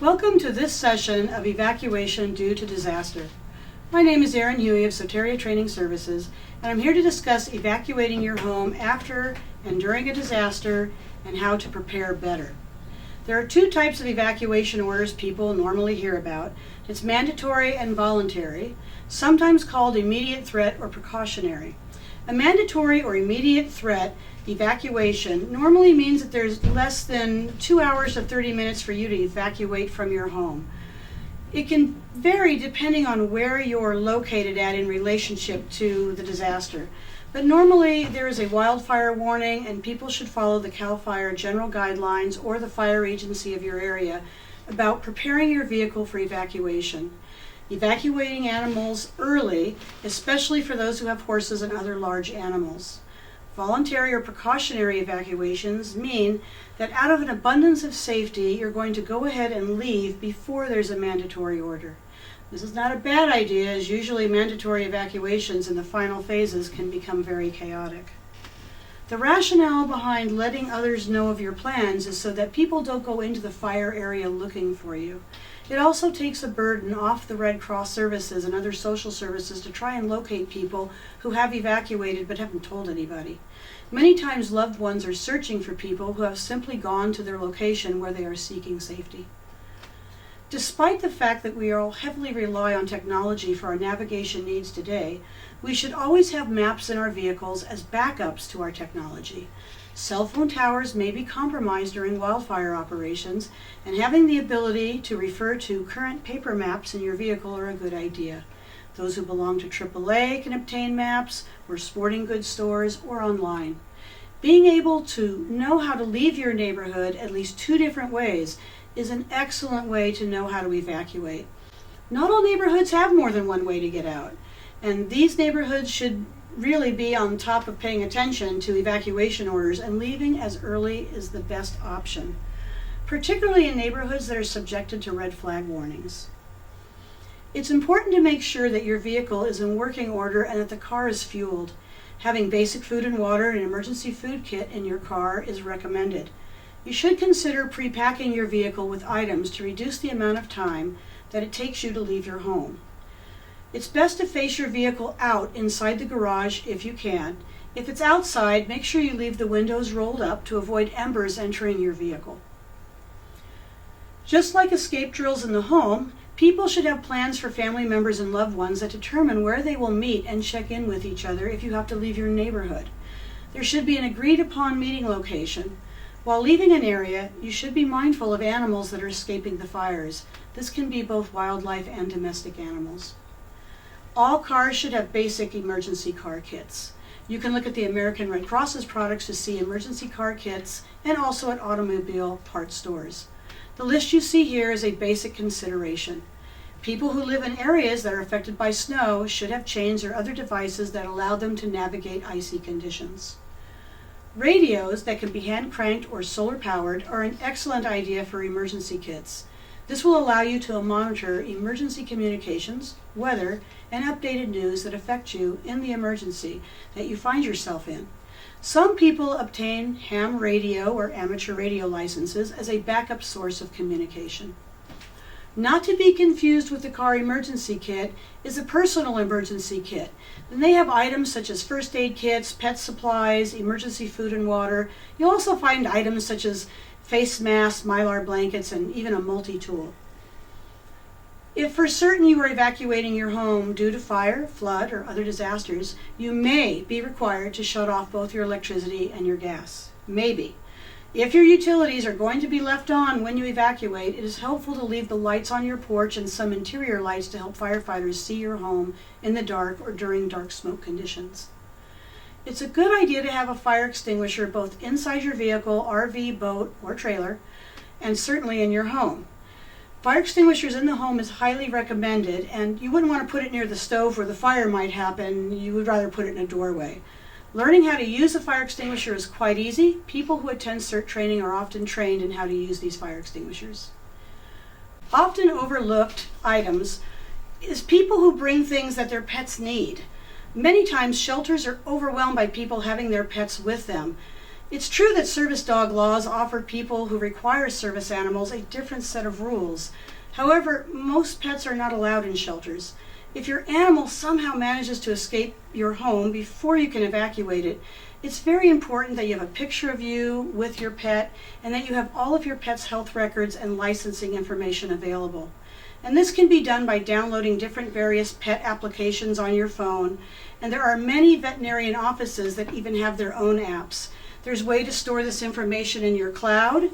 Welcome to this session of Evacuation Due to Disaster. My name is Erin Huey of Soteria Training Services, and I'm here to discuss evacuating your home after and during a disaster and how to prepare better. There are two types of evacuation orders people normally hear about. It's mandatory and voluntary, sometimes called immediate threat or precautionary. A mandatory or immediate threat evacuation normally means that there's less than 2 hours to 30 minutes for you to evacuate from your home. It can vary depending on where you're located at in relationship to the disaster. But normally there is a wildfire warning and people should follow the CAL FIRE general guidelines or the fire agency of your area about preparing your vehicle for evacuation. Evacuating animals early, especially for those who have horses and other large animals. Voluntary or precautionary evacuations mean that out of an abundance of safety, you're going to go ahead and leave before there's a mandatory order. This is not a bad idea, as usually mandatory evacuations in the final phases can become very chaotic. The rationale behind letting others know of your plans is so that people don't go into the fire area looking for you. It also takes a burden off the Red Cross services and other social services to try and locate people who have evacuated but haven't told anybody. Many times loved ones are searching for people who have simply gone to their location where they are seeking safety. Despite the fact that we all heavily rely on technology for our navigation needs today, we should always have maps in our vehicles as backups to our technology. Cell phone towers may be compromised during wildfire operations, and having the ability to refer to current paper maps in your vehicle are a good idea. Those who belong to AAA can obtain maps, or sporting goods stores, or online. Being able to know how to leave your neighborhood at least 2 different ways is an excellent way to know how to evacuate. Not all neighborhoods have more than one way to get out, and these neighborhoods should really be on top of paying attention to evacuation orders, and leaving as early is the best option, particularly in neighborhoods that are subjected to red flag warnings. It's important to make sure that your vehicle is in working order and that the car is fueled. Having basic food and water and an emergency food kit in your car is recommended. You should consider pre-packing your vehicle with items to reduce the amount of time that it takes you to leave your home. It's best to face your vehicle out inside the garage if you can. If it's outside, make sure you leave the windows rolled up to avoid embers entering your vehicle. Just like escape drills in the home, people should have plans for family members and loved ones that determine where they will meet and check in with each other if you have to leave your neighborhood. There should be an agreed upon meeting location. While leaving an area, you should be mindful of animals that are escaping the fires. This can be both wildlife and domestic animals. All cars should have basic emergency car kits. You can look at the American Red Cross's products to see emergency car kits and also at automobile parts stores. The list you see here is a basic consideration. People who live in areas that are affected by snow should have chains or other devices that allow them to navigate icy conditions. Radios that can be hand cranked or solar powered are an excellent idea for emergency kits. This will allow you to monitor emergency communications, weather, and updated news that affect you in the emergency that you find yourself in. Some people obtain ham radio or amateur radio licenses as a backup source of communication. Not to be confused with the car emergency kit is a personal emergency kit. And they have items such as first aid kits, pet supplies, emergency food and water. You'll also find items such as face masks, mylar blankets, and even a multi-tool. If for certain you are evacuating your home due to fire, flood, or other disasters, you may be required to shut off both your electricity and your gas. Maybe. If your utilities are going to be left on when you evacuate, it is helpful to leave the lights on your porch and some interior lights to help firefighters see your home in the dark or during dark smoke conditions. It's a good idea to have a fire extinguisher both inside your vehicle, RV, boat, or trailer, and certainly in your home. Fire extinguishers in the home is highly recommended, and you wouldn't want to put it near the stove where the fire might happen. You would rather put it in a doorway. Learning how to use a fire extinguisher is quite easy. People who attend CERT training are often trained in how to use these fire extinguishers. Often overlooked items is people who bring things that their pets need. Many times shelters are overwhelmed by people having their pets with them. It's true that service dog laws offer people who require service animals a different set of rules. However, most pets are not allowed in shelters. If your animal somehow manages to escape your home before you can evacuate it, it's very important that you have a picture of you with your pet and that you have all of your pet's health records and licensing information available. And this can be done by downloading different various pet applications on your phone. And there are many veterinarian offices that even have their own apps. There's a way to store this information in your cloud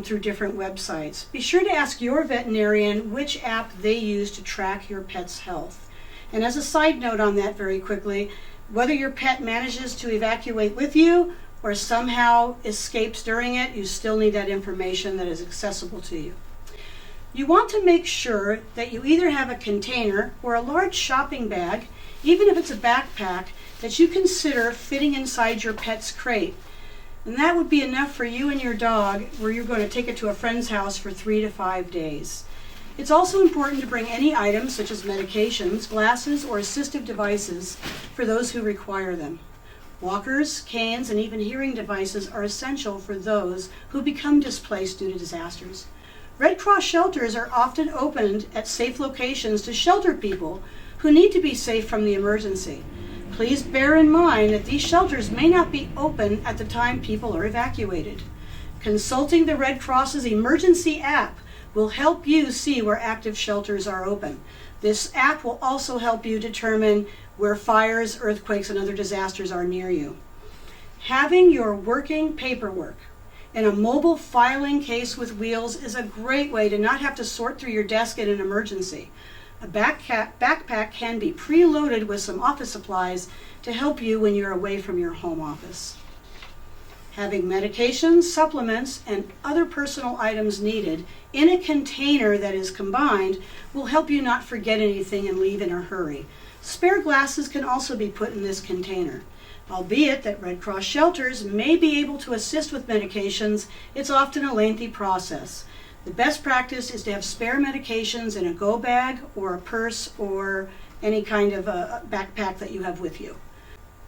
through different websites. Be sure to ask your veterinarian which app they use to track your pet's health. And as a side note on that very quickly, whether your pet manages to evacuate with you or somehow escapes during it, you still need that information that is accessible to you. You want to make sure that you either have a container or a large shopping bag, even if it's a backpack, that you consider fitting inside your pet's crate. And that would be enough for you and your dog where you're going to take it to a friend's house for 3 to 5 days. It's also important to bring any items such as medications, glasses, or assistive devices for those who require them. Walkers, canes, and even hearing devices are essential for those who become displaced due to disasters. Red Cross shelters are often opened at safe locations to shelter people who need to be safe from the emergency. Please bear in mind that these shelters may not be open at the time people are evacuated. Consulting the Red Cross's emergency app will help you see where active shelters are open. This app will also help you determine where fires, earthquakes, and other disasters are near you. Having your working paperwork in a mobile filing case with wheels is a great way to not have to sort through your desk in an emergency. A backpack can be preloaded with some office supplies to help you when you're away from your home office. Having medications, supplements, and other personal items needed in a container that is combined will help you not forget anything and leave in a hurry. Spare glasses can also be put in this container. Albeit that Red Cross shelters may be able to assist with medications, it's often a lengthy process. The best practice is to have spare medications in a go bag or a purse or any kind of a backpack that you have with you.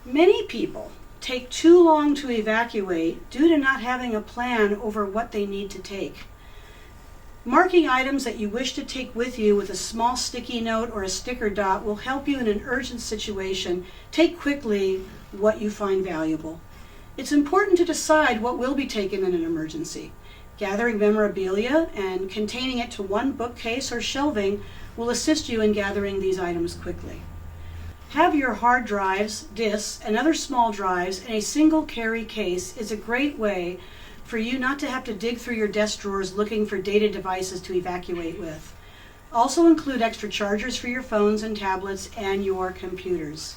Many people take too long to evacuate due to not having a plan over what they need to take. Marking items that you wish to take with you with a small sticky note or a sticker dot will help you in an urgent situation take quickly what you find valuable. It's important to decide what will be taken in an emergency. Gathering memorabilia and containing it to one bookcase or shelving will assist you in gathering these items quickly. Have your hard drives, disks, and other small drives in a single carry case is a great way for you not to have to dig through your desk drawers looking for data devices to evacuate with. Also include extra chargers for your phones and tablets and your computers.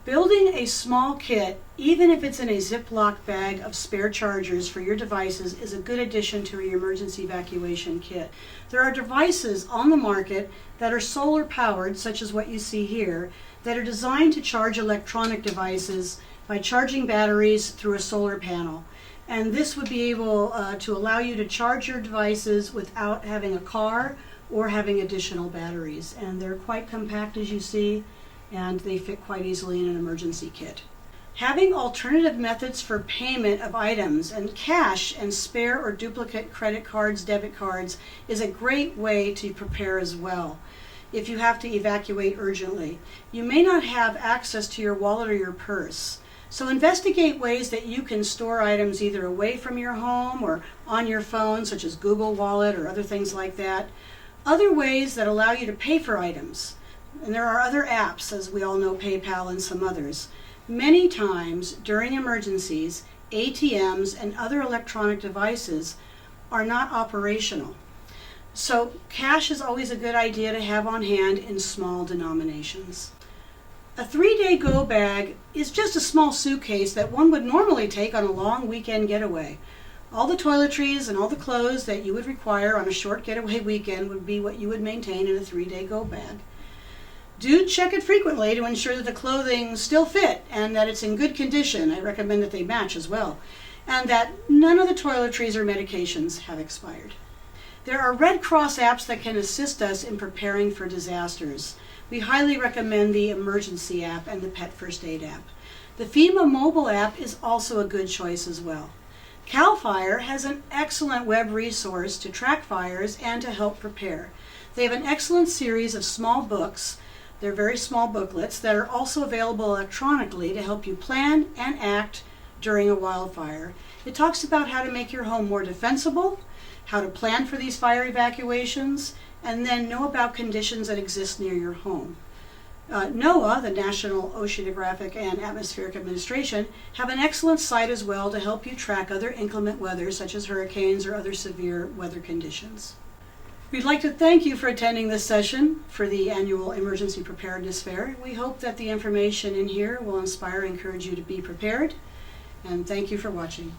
Building a small kit, even if it's in a Ziploc bag of spare chargers for your devices, is a good addition to your emergency evacuation kit. There are devices on the market that are solar powered, such as what you see here, that are designed to charge electronic devices by charging batteries through a solar panel. And this would be able to allow you to charge your devices without having a car or having additional batteries. And they're quite compact, as you see, and they fit quite easily in an emergency kit. Having alternative methods for payment of items and cash and spare or duplicate credit cards, debit cards is a great way to prepare as well. If you have to evacuate urgently, you may not have access to your wallet or your purse. So investigate ways that you can store items either away from your home or on your phone, such as Google Wallet or other things like that. Other ways that allow you to pay for items. And there are other apps, as we all know, PayPal and some others. Many times during emergencies, ATMs and other electronic devices are not operational. So cash is always a good idea to have on hand in small denominations. A 3-day go bag is just a small suitcase that one would normally take on a long weekend getaway. All the toiletries and all the clothes that you would require on a short getaway weekend would be what you would maintain in a 3-day go bag. Do check it frequently to ensure that the clothing still fit and that it's in good condition. I recommend that they match as well. And that none of the toiletries or medications have expired. There are Red Cross apps that can assist us in preparing for disasters. We highly recommend the Emergency app and the Pet First Aid app. The FEMA mobile app is also a good choice as well. CAL FIRE has an excellent web resource to track fires and to help prepare. They have an excellent series of small books. They're very small booklets that are also available electronically to help you plan and act during a wildfire. It talks about how to make your home more defensible, how to plan for these fire evacuations, and then know about conditions that exist near your home. NOAA, the National Oceanographic and Atmospheric Administration, have an excellent site as well to help you track other inclement weather such as hurricanes or other severe weather conditions. We'd like to thank you for attending this session for the annual Emergency Preparedness Fair. We hope that the information in here will inspire and encourage you to be prepared, and thank you for watching.